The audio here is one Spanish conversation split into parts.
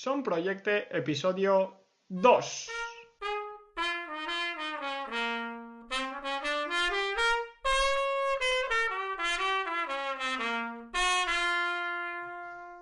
Son Proyecte, episodio 2.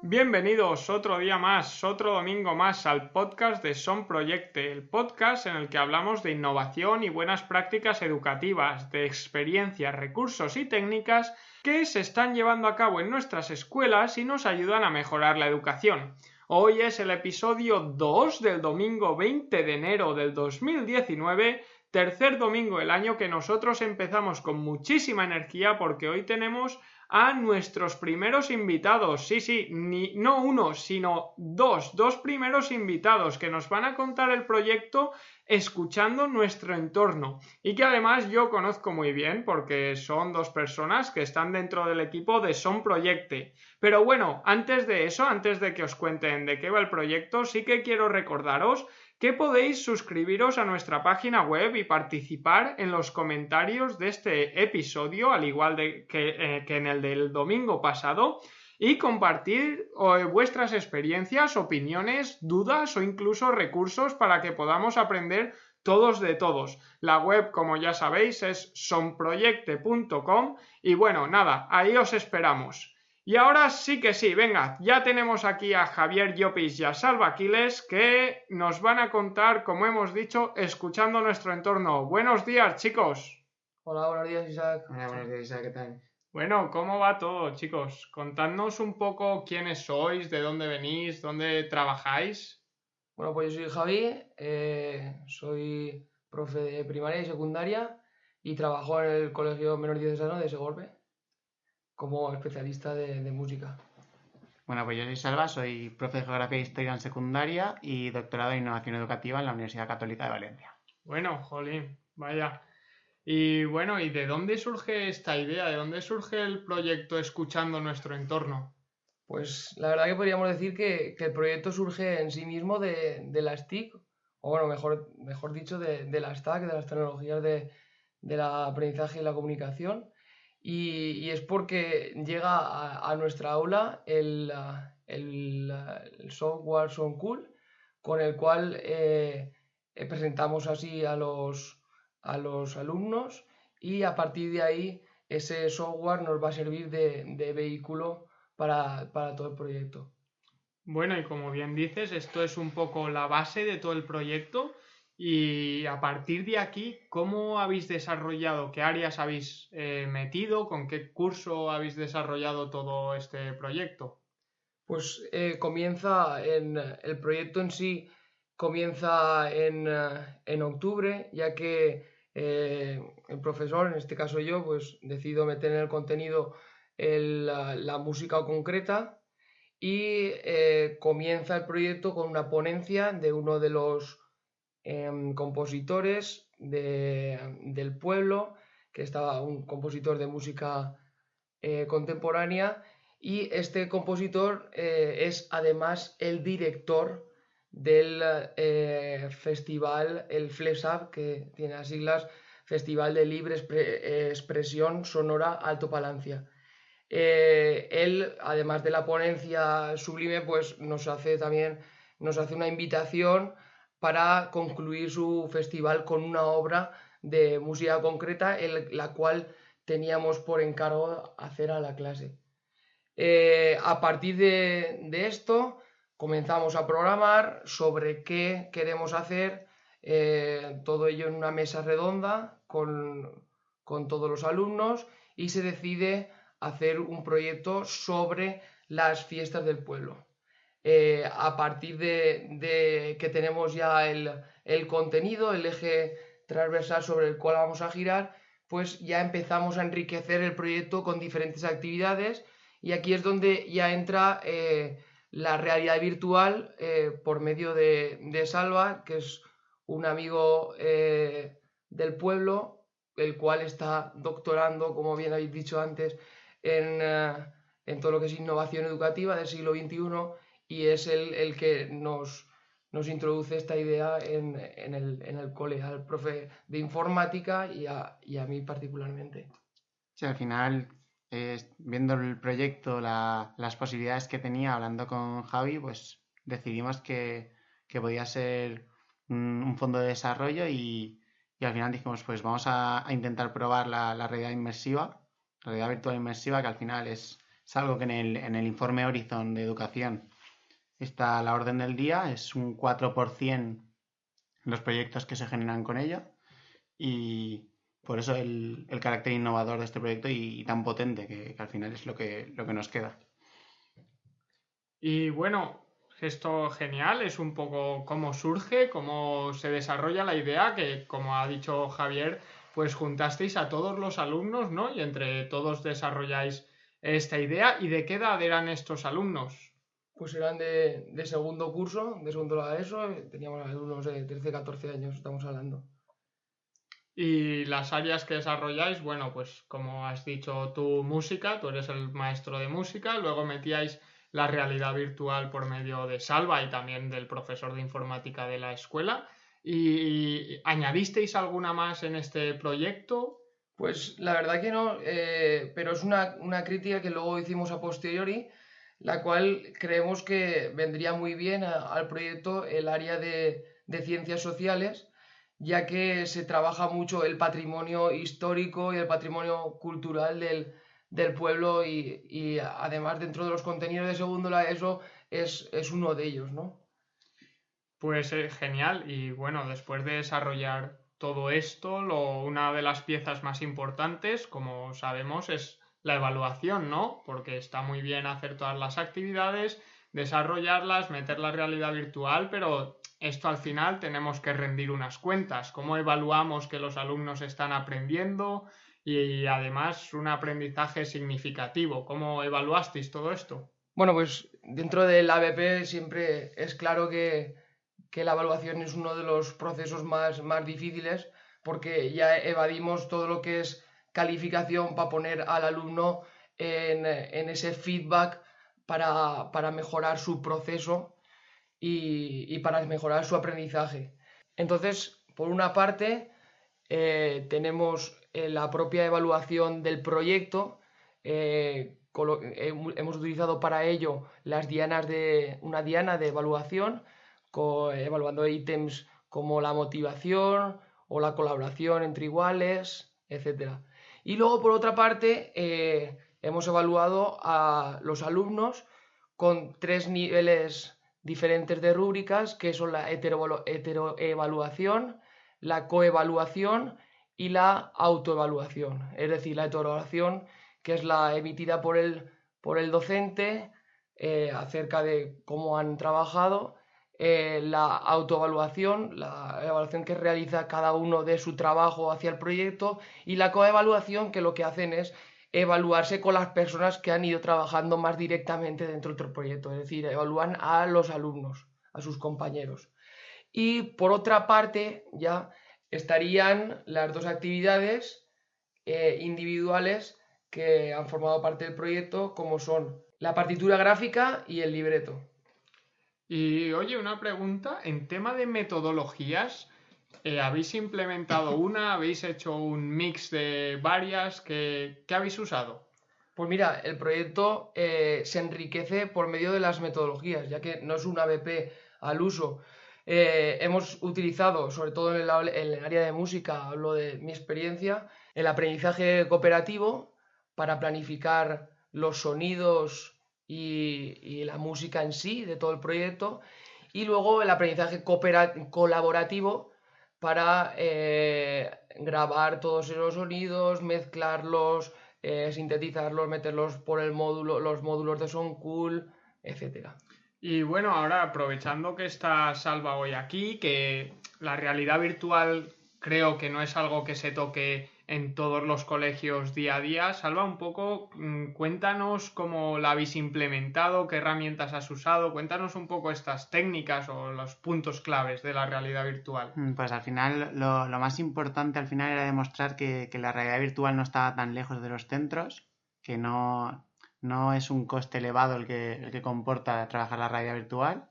Bienvenidos otro día más, otro domingo más al podcast de Son Proyecte, el podcast en el que hablamos de innovación y buenas prácticas educativas, de experiencias, recursos y técnicas que se están llevando a cabo en nuestras escuelas y nos ayudan a mejorar la educación. Hoy es el episodio 2 del domingo 20 de enero del 2019, tercer domingo del año que nosotros empezamos con muchísima energía porque hoy tenemos a nuestros primeros invitados. Sí, no uno, sino dos primeros invitados que nos van a contar el proyecto escuchando nuestro entorno y que además yo conozco muy bien porque son dos personas que están dentro del equipo de Son Proyecte. Pero bueno, antes de eso, antes de que os cuenten de qué va el proyecto, sí que quiero recordaros que podéis suscribiros a nuestra página web y participar en los comentarios de este episodio, al igual que en el del domingo pasado, y compartir vuestras experiencias, opiniones, dudas o incluso recursos para que podamos aprender todos de todos. La web, como ya sabéis, es sonproyecte.com y bueno, nada, ahí os esperamos. Y ahora sí que sí, venga, ya tenemos aquí a Javier Llopis y a Salva Aquiles que nos van a contar, como hemos dicho, escuchando nuestro entorno. Buenos días, chicos. Hola, buenos días, Isaac. Hola, buenos días, Isaac, ¿qué tal? Bueno, ¿cómo va todo, chicos? Contadnos un poco quiénes sois, de dónde venís, dónde trabajáis. Bueno, pues yo soy Javi, soy profe de primaria y secundaria y trabajo en el Colegio Menor Diocesano de Segorbe como especialista de música. Bueno, pues yo soy Salva, soy profe de Geografía e Historia en secundaria y doctorado en Innovación Educativa en la Universidad Católica de Valencia. Bueno, jolín, vaya. Y bueno, ¿y de dónde surge esta idea? ¿De dónde surge el proyecto Escuchando nuestro entorno? Pues la verdad que podríamos decir que el proyecto surge en sí mismo de las TIC, o bueno, mejor dicho, de las TAC, de las tecnologías del aprendizaje y la comunicación. Y es porque llega a nuestra aula el software SoundCool, con el cual presentamos así a los alumnos y a partir de ahí ese software nos va a servir de vehículo para todo el proyecto. Bueno, y como bien dices, esto es un poco la base de todo el proyecto y a partir de aquí, ¿cómo habéis desarrollado? ¿Qué áreas habéis metido? ¿Con qué curso habéis desarrollado todo este proyecto? Pues comienza el proyecto en sí comienza en octubre, ya que el profesor, en este caso yo, pues decido meter en el contenido la música concreta y comienza el proyecto con una ponencia de uno de los compositores del pueblo, que estaba un compositor de música contemporánea, y este compositor es además el director del festival, el FLESAP, que tiene las siglas Festival de Libre Expresión Sonora Alto Palancia. Él, además de la ponencia sublime, pues nos hace una invitación para concluir su festival con una obra de música concreta, la cual teníamos por encargo hacer a la clase. A partir de esto comenzamos a programar sobre qué queremos hacer, todo ello en una mesa redonda con todos los alumnos y se decide hacer un proyecto sobre las fiestas del pueblo. A partir de que tenemos ya el contenido, el eje transversal sobre el cual vamos a girar, pues ya empezamos a enriquecer el proyecto con diferentes actividades y aquí es donde ya entra la realidad virtual por medio de Salva, que es un amigo del pueblo, el cual está doctorando, como bien habéis dicho antes, en todo lo que es innovación educativa del siglo XXI y es el que nos introduce esta idea en el cole, al profe de informática y a mí particularmente. Sí, al final, viendo el proyecto, las posibilidades que tenía, hablando con Javi, pues decidimos que podía ser un fondo de desarrollo y al final dijimos, pues vamos a intentar probar la realidad inmersiva, la realidad virtual inmersiva, que al final es algo que en el informe Horizon de educación está a la orden del día, es un 4% los proyectos que se generan con ello y por eso el carácter innovador de este proyecto y tan potente que al final es lo que nos queda. Y bueno, esto genial, es un poco cómo surge, cómo se desarrolla la idea, que como ha dicho Javier, pues juntasteis a todos los alumnos, ¿no? Y entre todos desarrolláis esta idea. ¿Y de qué edad eran estos alumnos? Pues eran de segundo curso, de segundo de la ESO, teníamos alumnos de 13, 14 años, estamos hablando. Y las áreas que desarrolláis, bueno, pues como has dicho tú, música, tú eres el maestro de música, luego metíais la realidad virtual por medio de Salva y también del profesor de informática de la escuela. ¿Y añadisteis alguna más en este proyecto? Pues la verdad que no, pero es una crítica que luego hicimos a posteriori, la cual creemos que vendría muy bien al proyecto el área de ciencias sociales, ya que se trabaja mucho el patrimonio histórico y el patrimonio cultural del pueblo y además dentro de los contenidos de segundo la ESO es uno de ellos, ¿no? Pues genial. Y bueno, después de desarrollar todo esto, una de las piezas más importantes, como sabemos, es la evaluación, ¿no? Porque está muy bien hacer todas las actividades, desarrollarlas, meter la realidad virtual, pero esto al final tenemos que rendir unas cuentas. ¿Cómo evaluamos que los alumnos están aprendiendo? Y además un aprendizaje significativo. ¿Cómo evaluasteis todo esto? Bueno, pues dentro del ABP siempre es claro que la evaluación es uno de los procesos más difíciles porque ya evadimos todo lo que es calificación para poner al alumno en ese feedback para mejorar su proceso y para mejorar su aprendizaje. Entonces, por una parte, tenemos la propia evaluación del proyecto. Hemos utilizado para ello una diana de evaluación, evaluando ítems como la motivación o la colaboración entre iguales, etc. Y luego, por otra parte, hemos evaluado a los alumnos con 3 niveles diferentes de rúbricas, que son la heteroevaluación, la coevaluación y la autoevaluación. Es decir, la heteroevaluación, que es la emitida por el docente acerca de cómo han trabajado, la autoevaluación, la evaluación que realiza cada uno de su trabajo hacia el proyecto, y la coevaluación, que lo que hacen es evaluarse con las personas que han ido trabajando más directamente dentro del proyecto, es decir, evalúan a los alumnos, a sus compañeros. Y por otra parte, ya estarían las dos actividades individuales que han formado parte del proyecto, como son la partitura gráfica y el libreto. Y oye, una pregunta, en tema de metodologías, ¿habéis implementado una? ¿Habéis hecho un mix de varias? ¿Qué habéis usado? Pues mira, el proyecto se enriquece por medio de las metodologías, ya que no es un ABP al uso. Hemos utilizado, sobre todo en el área de música, hablo de mi experiencia, el aprendizaje cooperativo para planificar los sonidos y la música en sí de todo el proyecto, y luego el aprendizaje colaborativo para grabar todos esos sonidos, mezclarlos, sintetizarlos, meterlos por los módulos de Soundcool, etcétera. Y bueno, ahora aprovechando que está Salva hoy aquí, que la realidad virtual creo que no es algo que se toque en todos los colegios día a día. Salva, un poco, cuéntanos cómo la habéis implementado, qué herramientas has usado, cuéntanos un poco estas técnicas o los puntos claves de la realidad virtual. Pues al final lo más importante al final era demostrar que la realidad virtual no estaba tan lejos de los centros, que no es un coste elevado el que comporta trabajar la realidad virtual.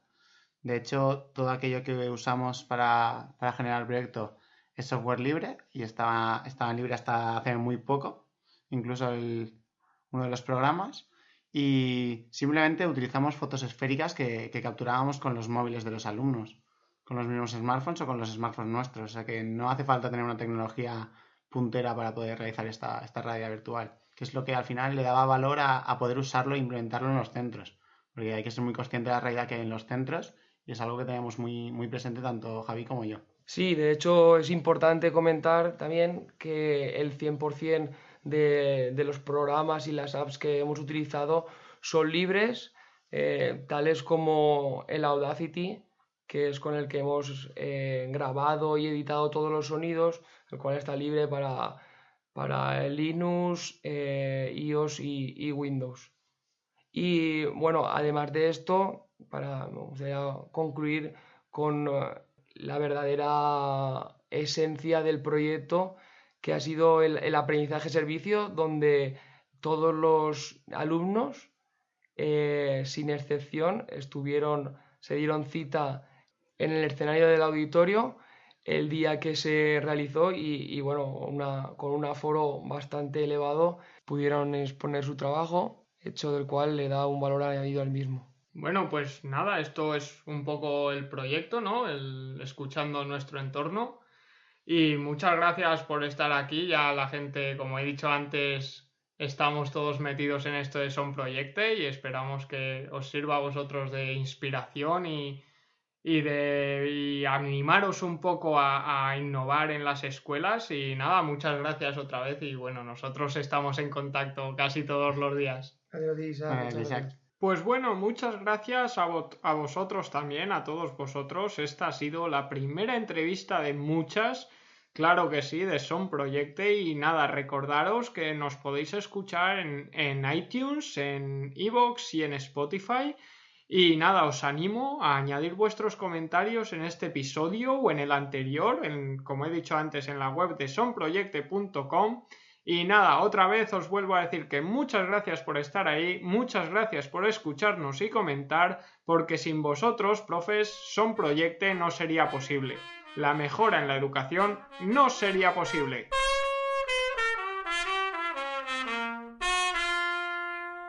De hecho, todo aquello que usamos para generar el proyecto es software libre y estaba libre hasta hace muy poco, incluso uno de los programas. y simplemente utilizamos fotos esféricas que capturábamos con los móviles de los alumnos, con los mismos smartphones o con los smartphones nuestros. O sea que no hace falta tener una tecnología puntera para poder realizar esta realidad virtual, que es lo que al final le daba valor a poder usarlo e implementarlo en los centros, porque hay que ser muy consciente de la realidad que hay en los centros y es algo que tenemos muy, muy presente tanto Javi como yo. Sí, de hecho es importante comentar también que el 100% de los programas y las apps que hemos utilizado son libres, tales como el Audacity, que es con el que hemos grabado y editado todos los sonidos, el cual está libre para Linux, iOS y Windows. Y bueno, además de esto, me gustaría concluir con la verdadera esencia del proyecto, que ha sido el aprendizaje servicio, donde todos los alumnos, sin excepción, se dieron cita en el escenario del auditorio el día que se realizó y bueno, con un aforo bastante elevado pudieron exponer su trabajo, hecho del cual le da un valor añadido al mismo. Bueno, pues nada, esto es un poco el proyecto, ¿no? Escuchando nuestro entorno. Y muchas gracias por estar aquí. Ya la gente, como he dicho antes, estamos todos metidos en esto de Son Proyecte y esperamos que os sirva a vosotros de inspiración y animaros un poco a innovar en las escuelas. Y nada, muchas gracias otra vez. Y bueno, nosotros estamos en contacto casi todos los días. Adiós, Isaac, muchas Isaac. gracias. Pues bueno, muchas gracias a vosotros también, a todos vosotros. Esta ha sido la primera entrevista de muchas, claro que sí, de Son Proyecte. Y nada, recordaros que nos podéis escuchar en iTunes, en iVoox y en Spotify. Y nada, os animo a añadir vuestros comentarios en este episodio o en el anterior, como he dicho antes, en la web de sonproyecte.com. Y nada, otra vez os vuelvo a decir que muchas gracias por estar ahí, muchas gracias por escucharnos y comentar, porque sin vosotros, profes, Son Proyecte no sería posible. La mejora en la educación no sería posible.